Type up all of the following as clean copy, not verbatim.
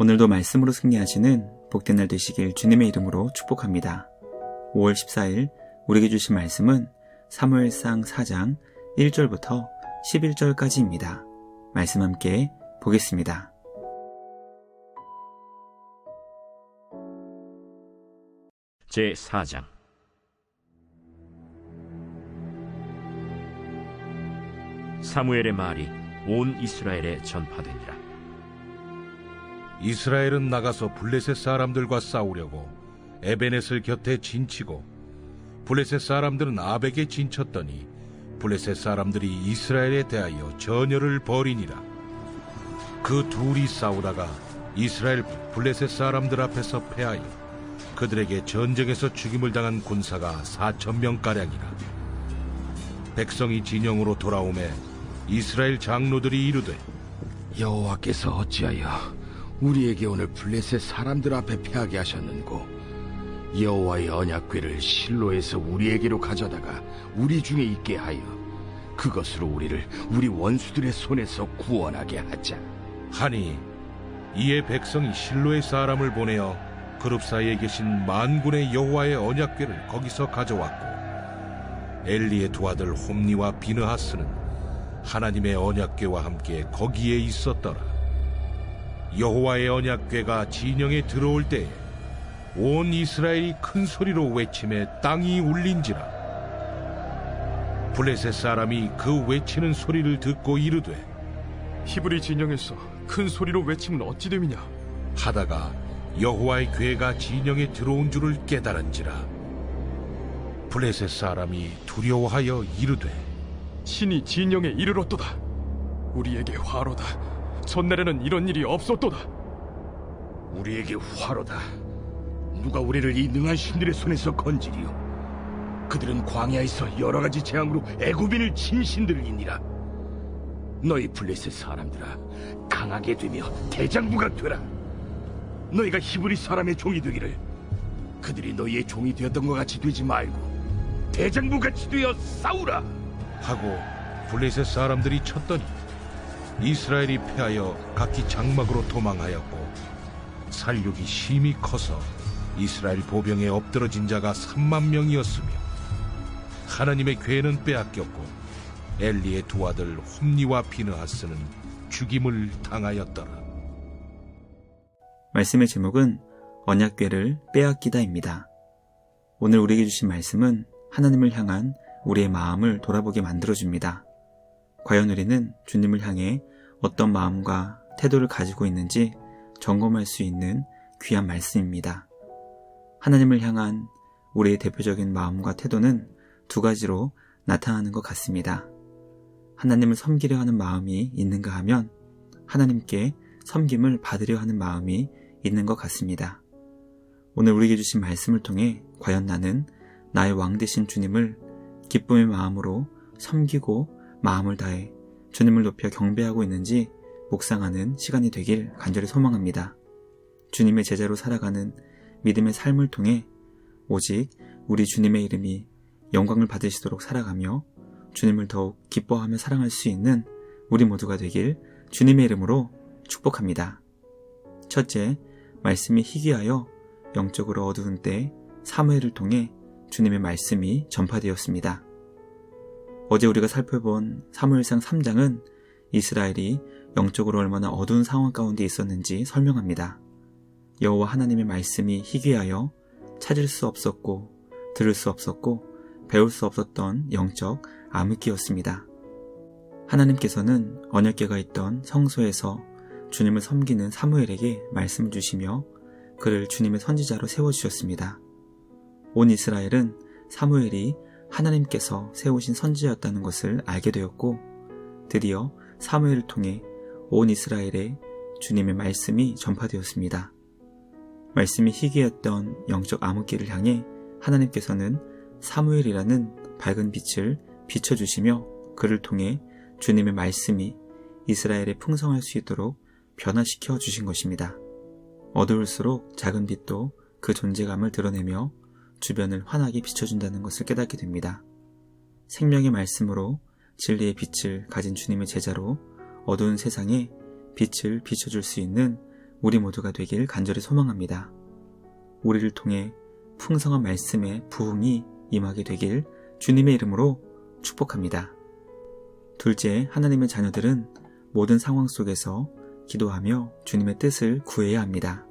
오늘도 말씀으로 승리하시는 복된 날 되시길 주님의 이름으로 축복합니다. 5월 14일 우리에게 주신 말씀은 사무엘상 4장 1절부터 11절까지입니다. 말씀 함께 보겠습니다. 제4장. 사무엘의 말이 온 이스라엘에 전파되니라. 이스라엘은 나가서 블레셋 사람들과 싸우려고 에베넷을 곁에 진치고 블레셋 사람들은 아벡에 진쳤더니 블레셋 사람들이 이스라엘에 대하여 전열을 벌이니라. 그 둘이 싸우다가 이스라엘 블레셋 사람들 앞에서 패하여 그들에게 전쟁에서 죽임을 당한 군사가 4,000명가량이라. 백성이 진영으로 돌아오매 이스라엘 장로들이 이르되, 여호와께서 어찌하여 우리에게 오늘 블레셋 사람들 앞에 패하게 하셨는고, 여호와의 언약궤를 실로에서 우리에게로 가져다가 우리 중에 있게 하여 그것으로 우리를 우리 원수들의 손에서 구원하게 하자 하니, 이에 백성이 실로의 사람을 보내어 그룹 사이에 계신 만군의 여호와의 언약궤를 거기서 가져왔고, 엘리의 두 아들 홈니와 비느하스는 하나님의 언약궤와 함께 거기에 있었더라. 여호와의 언약궤가 진영에 들어올 때에 온 이스라엘이 큰 소리로 외치매 땅이 울린지라. 블레셋 사람이 그 외치는 소리를 듣고 이르되, 히브리 진영에서 큰 소리로 외치면 어찌 됨이냐 하다가 여호와의 궤가 진영에 들어온 줄을 깨달은지라. 블레셋 사람이 두려워하여 이르되, 신이 진영에 이르렀도다. 우리에게 화로다. 전날에는 이런 일이 없었도다. 우리에게 화로다. 누가 우리를 이 능한 신들의 손에서 건지리요. 그들은 광야에서 여러 가지 재앙으로 애굽인을 친 신들이니라. 너희 블레셋 사람들아, 강하게 되며 대장부가 되라. 너희가 히브리 사람의 종이 되기를 그들이 너희의 종이 되었던 것 같이 되지 말고 대장부같이 되어 싸우라 하고 블레셋 사람들이 쳤더니 이스라엘이 패하여 각기 장막으로 도망하였고, 살육이 심히 커서 이스라엘 보병에 엎드러진 자가 30,000명이었으며 하나님의 궤는 빼앗겼고 엘리의 두 아들 홈니와 비느하스는 죽임을 당하였더라. 말씀의 제목은 언약궤를 빼앗기다입니다. 오늘 우리에게 주신 말씀은 하나님을 향한 우리의 마음을 돌아보게 만들어줍니다. 과연 우리는 주님을 향해 어떤 마음과 태도를 가지고 있는지 점검할 수 있는 귀한 말씀입니다. 하나님을 향한 우리의 대표적인 마음과 태도는 두 가지로 나타나는 것 같습니다. 하나님을 섬기려 하는 마음이 있는가 하면 하나님께 섬김을 받으려 하는 마음이 있는 것 같습니다. 오늘 우리에게 주신 말씀을 통해 과연 나는 나의 왕 되신 주님을 기쁨의 마음으로 섬기고 마음을 다해 주님을 높여 경배하고 있는지 묵상하는 시간이 되길 간절히 소망합니다. 주님의 제자로 살아가는 믿음의 삶을 통해 오직 우리 주님의 이름이 영광을 받으시도록 살아가며 주님을 더욱 기뻐하며 사랑할 수 있는 우리 모두가 되길 주님의 이름으로 축복합니다. 첫째, 말씀이 희귀하여 영적으로 어두운 때 사무엘을 통해 주님의 말씀이 전파되었습니다. 어제 우리가 살펴본 사무엘상 3장은 이스라엘이 영적으로 얼마나 어두운 상황 가운데 있었는지 설명합니다. 여호와 하나님의 말씀이 희귀하여 찾을 수 없었고 들을 수 없었고 배울 수 없었던 영적 암흑기였습니다. 하나님께서는 언약궤가 있던 성소에서 주님을 섬기는 사무엘에게 말씀을 주시며 그를 주님의 선지자로 세워주셨습니다. 온 이스라엘은 사무엘이 하나님께서 세우신 선지자였다는 것을 알게 되었고, 드디어 사무엘을 통해 온 이스라엘에 주님의 말씀이 전파되었습니다. 말씀이 희귀했던 영적 암흑기를 향해 하나님께서는 사무엘이라는 밝은 빛을 비춰주시며 그를 통해 주님의 말씀이 이스라엘에 풍성할 수 있도록 변화시켜 주신 것입니다. 어두울수록 작은 빛도 그 존재감을 드러내며 주변을 환하게 비춰준다는 것을 깨닫게 됩니다. 생명의 말씀으로 진리의 빛을 가진 주님의 제자로 어두운 세상에 빛을 비춰줄 수 있는 우리 모두가 되길 간절히 소망합니다. 우리를 통해 풍성한 말씀의 부흥이 임하게 되길 주님의 이름으로 축복합니다. 둘째, 하나님의 자녀들은 모든 상황 속에서 기도하며 주님의 뜻을 구해야 합니다.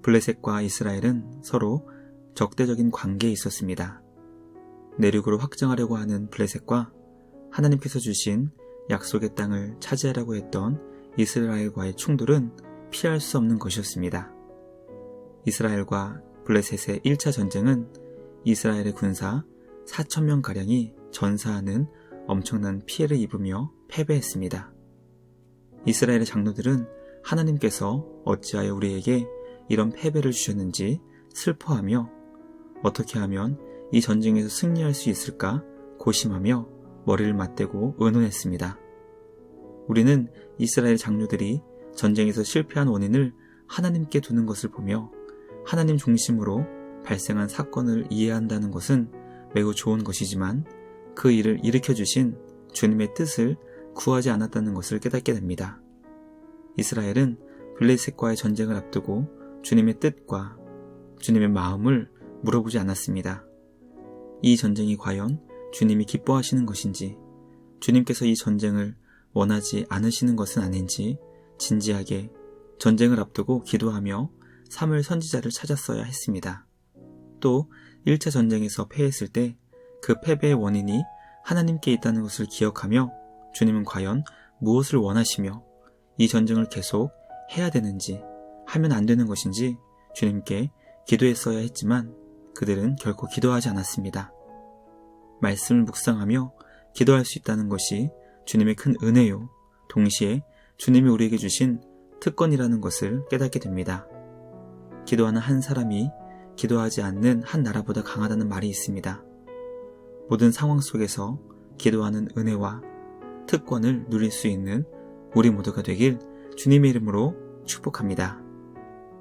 블레셋과 이스라엘은 서로 적대적인 관계에 있었습니다. 내륙으로 확장하려고 하는 블레셋과 하나님께서 주신 약속의 땅을 차지하려고 했던 이스라엘과의 충돌은 피할 수 없는 것이었습니다. 이스라엘과 블레셋의 1차 전쟁은 이스라엘의 군사 4,000명가량이 전사하는 엄청난 피해를 입으며 패배했습니다. 이스라엘의 장로들은 하나님께서 어찌하여 우리에게 이런 패배를 주셨는지 슬퍼하며 어떻게 하면 이 전쟁에서 승리할 수 있을까 고심하며 머리를 맞대고 의논했습니다. 우리는 이스라엘 장로들이 전쟁에서 실패한 원인을 하나님께 두는 것을 보며 하나님 중심으로 발생한 사건을 이해한다는 것은 매우 좋은 것이지만 그 일을 일으켜주신 주님의 뜻을 구하지 않았다는 것을 깨닫게 됩니다. 이스라엘은 블레셋과의 전쟁을 앞두고 주님의 뜻과 주님의 마음을 물어보지 않았습니다. 이 전쟁이 과연 주님이 기뻐하시는 것인지, 주님께서 이 전쟁을 원하지 않으시는 것은 아닌지 진지하게 전쟁을 앞두고 기도하며 사무엘 선지자를 찾았어야 했습니다. 또 1차 전쟁에서 패했을 때 그 패배의 원인이 하나님께 있다는 것을 기억하며 주님은 과연 무엇을 원하시며 이 전쟁을 계속 해야 되는지, 하면 안 되는 것인지 주님께 기도했어야 했지만 그들은 결코 기도하지 않았습니다. 말씀을 묵상하며 기도할 수 있다는 것이 주님의 큰 은혜요, 동시에 주님이 우리에게 주신 특권이라는 것을 깨닫게 됩니다. 기도하는 한 사람이 기도하지 않는 한 나라보다 강하다는 말이 있습니다. 모든 상황 속에서 기도하는 은혜와 특권을 누릴 수 있는 우리 모두가 되길 주님의 이름으로 축복합니다.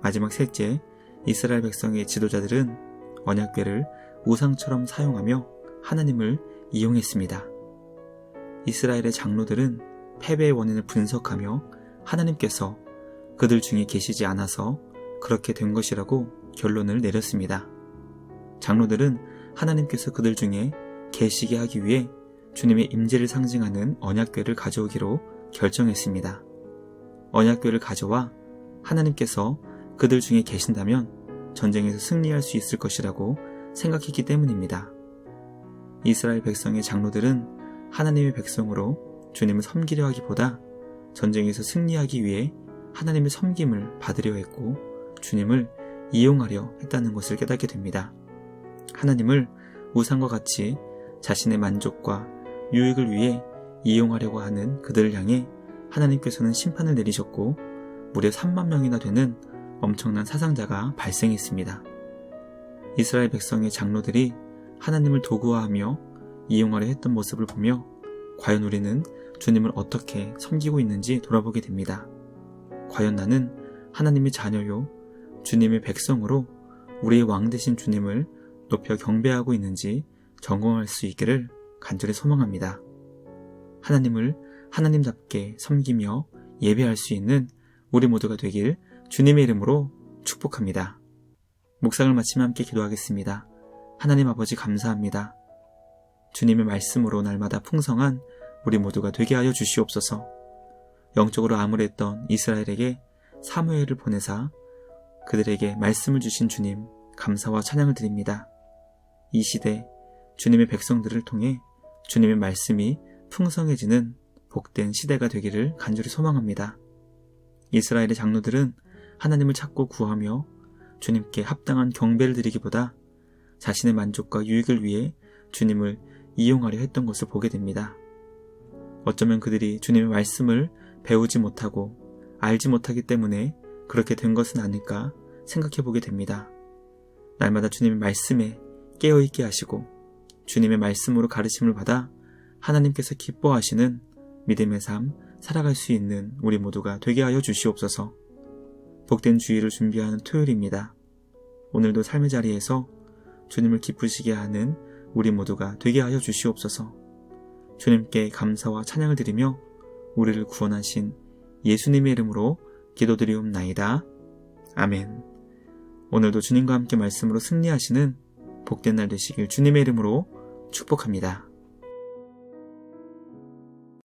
마지막 셋째, 이스라엘 백성의 지도자들은 언약궤를 우상처럼 사용하며 하나님을 이용했습니다. 이스라엘의 장로들은 패배의 원인을 분석하며 하나님께서 그들 중에 계시지 않아서 그렇게 된 것이라고 결론을 내렸습니다. 장로들은 하나님께서 그들 중에 계시게 하기 위해 주님의 임재를 상징하는 언약궤를 가져오기로 결정했습니다. 언약궤를 가져와 하나님께서 그들 중에 계신다면 전쟁에서 승리할 수 있을 것이라고 생각했기 때문입니다. 이스라엘 백성의 장로들은 하나님의 백성으로 주님을 섬기려 하기보다 전쟁에서 승리하기 위해 하나님의 섬김을 받으려 했고 주님을 이용하려 했다는 것을 깨닫게 됩니다. 하나님을 우상과 같이 자신의 만족과 유익을 위해 이용하려고 하는 그들을 향해 하나님께서는 심판을 내리셨고 무려 3만 명이나 되는 엄청난 사상자가 발생했습니다. 이스라엘 백성의 장로들이 하나님을 도구화하며 이용하려 했던 모습을 보며 과연 우리는 주님을 어떻게 섬기고 있는지 돌아보게 됩니다. 과연 나는 하나님의 자녀요, 주님의 백성으로 우리의 왕 되신 주님을 높여 경배하고 있는지 점검할 수 있기를 간절히 소망합니다. 하나님을 하나님답게 섬기며 예배할 수 있는 우리 모두가 되길 주님의 이름으로 축복합니다. 묵상을 마치며 함께 기도하겠습니다. 하나님 아버지 감사합니다. 주님의 말씀으로 날마다 풍성한 우리 모두가 되게 하여 주시옵소서. 영적으로 암울했던 이스라엘에게 사무엘을 보내사 그들에게 말씀을 주신 주님 감사와 찬양을 드립니다. 이 시대 주님의 백성들을 통해 주님의 말씀이 풍성해지는 복된 시대가 되기를 간절히 소망합니다. 이스라엘의 장로들은 하나님을 찾고 구하며 주님께 합당한 경배를 드리기보다 자신의 만족과 유익을 위해 주님을 이용하려 했던 것을 보게 됩니다. 어쩌면 그들이 주님의 말씀을 배우지 못하고 알지 못하기 때문에 그렇게 된 것은 아닐까 생각해 보게 됩니다. 날마다 주님의 말씀에 깨어있게 하시고 주님의 말씀으로 가르침을 받아 하나님께서 기뻐하시는 믿음의 삶 살아갈 수 있는 우리 모두가 되게 하여 주시옵소서. 복된 주일을 준비하는 토요일입니다. 오늘도 삶의 자리에서 주님을 기쁘시게 하는 우리 모두가 되게 하여 주시옵소서. 주님께 감사와 찬양을 드리며 우리를 구원하신 예수님의 이름으로 기도드리옵나이다. 아멘. 오늘도 주님과 함께 말씀으로 승리하시는 복된 날 되시길 주님의 이름으로 축복합니다.